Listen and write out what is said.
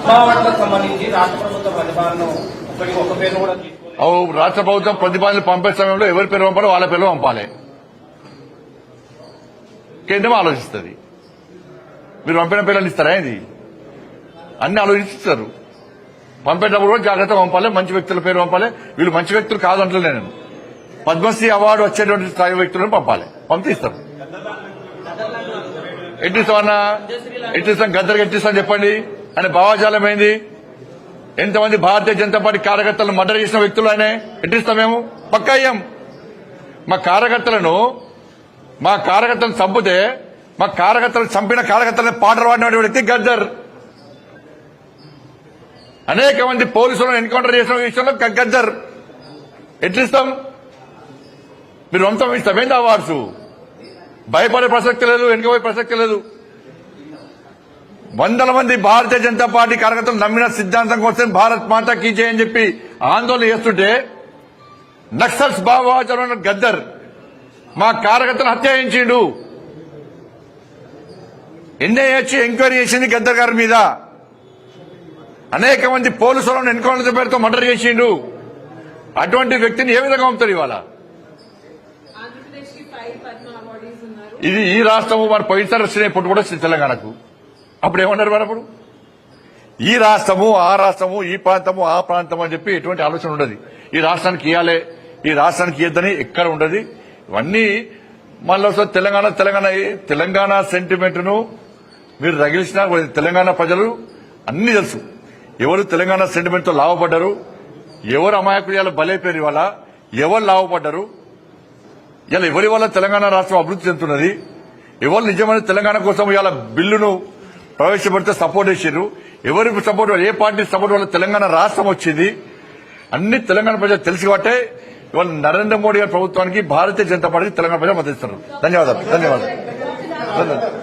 పద్మావతికి సంబంధించి రాష్ట్ర ప్రభుత్వ ప్రతిపాదనను ఒక పేరు కూడా రాష్ట్ర ప్రభుత్వం ప్రతిపాదనలు పంపే సమయంలో ఎవరి పేరు పంపాలో వాళ్ళ పేరు పంపాలి. కేంద్రం ఆలోచిస్తుంది. మీరు పంపిన పేర్లను ఇస్తారా? ఇది అన్ని ఆలోచిస్తారు. పంపేటప్పుడు కూడా జాగ్రత్తగా పంపాలి. మంచి వ్యక్తుల పేరు పంపాలి. వీళ్ళు మంచి వ్యక్తులు కాదంటలే నేను. పద్మశ్రీ అవార్డు వచ్చేటువంటి స్థాయి వ్యక్తులను పంపాలి. పంపితే ఇస్తాం. ఎట్టిస్తామన్నా? ఎట్టిస్తాం? గద్దరికి ఎట్టిస్తాం చెప్పండి. ఆయన భావాజాలం ఏంది? ఎంతమంది భారతీయ జనతా పార్టీ కార్యకర్తలను మర్డర్ చేసిన వ్యక్తులు ఆయన ఎట్టిస్తాం? మేము పక్కా అయ్యాం. మా కార్యకర్తలను చంపితే మా కార్యకర్తలను చంపిన కార్యకర్తలను పాటలు పాడిన వ్యక్తి గద్దర్. అనేక మంది పోలీసులను ఎన్కౌంటర్ చేసిన విషయంలో గద్దర్. ఎట్లిస్తాం? మీరు వంతం ఇస్తామేంటి అవార్డ్స్? భయపడే ప్రసక్తి లేదు, వెనుకపోయే ప్రసక్తి లేదు. వందల మంది భారతీయ జనతా పార్టీ కార్యకర్తలు నమ్మిన సిద్ధాంతం కోసం భారత్ మాతా కీ జై అని చెప్పి ఆందోళన చేస్తుంటే నక్సల్స్ భావోద్వేగ గద్దర్ మా కార్యకర్తలు హత్య చేయించిండు. ఎన్ఐఏ ఎంక్వైరీ చేసింది గద్దర్ గారి మీద. అనేక మంది పోలీసులను ఎన్కౌంటర్ పేరుతో మర్డర్ చేసిండు. అటువంటి వ్యక్తిని ఏ విధంగా పంపుతారు ఇవాళ? ఇది ఈ రాష్ట్రము మరి పోయినసారి వచ్చినాయి, ఇప్పుడు కూడా వచ్చింది తెలంగాణకు. అప్పుడు ఏమన్నారు మరి? అప్పుడు ఈ రాష్ట్రము ఆ రాష్ట్రము, ఈ ప్రాంతము ఆ ప్రాంతం అని చెప్పి ఎటువంటి ఆలోచన ఉండదు. ఈ రాష్ట్రానికి ఇవ్వాలి, ఈ రాష్ట్రానికి ఇద్దని ఎక్కడ ఉండదు. ఇవన్నీ మళ్ళీ తెలంగాణ సెంటిమెంట్ ను మీరు రగిలిసిన తెలంగాణ ప్రజలు అన్ని తెలుసు. ఎవరు తెలంగాణ సెంటిమెంట్ తో లాభపడ్డారు, ఎవరు అమాయకులు బలైపోయారు, ఇవాళ ఎవరు లాభపడ్డారు, ఇలా ఎవరి వల్ల తెలంగాణ రాష్ట్రం అభివృద్ధి చెందుతున్నది, ఎవరు నిజమైన తెలంగాణ కోసం ఇవాళ బిల్లును ప్రవేశపెడితే సపోర్ట్ చేశారు, ఎవరి సపోర్ట్, ఏ పార్టీ సపోర్ట్ వల్ల తెలంగాణ రాష్ట్రం వచ్చింది, అన్ని తెలంగాణ ప్రజలు తెలిసి కాబట్టే ఇవాళ నరేంద్ర మోడీ గారి ప్రభుత్వానికి భారతీయ జనతా పార్టీకి తెలంగాణ ప్రజలు మద్దతు ఇస్తున్నారు. ధన్యవాదాలు.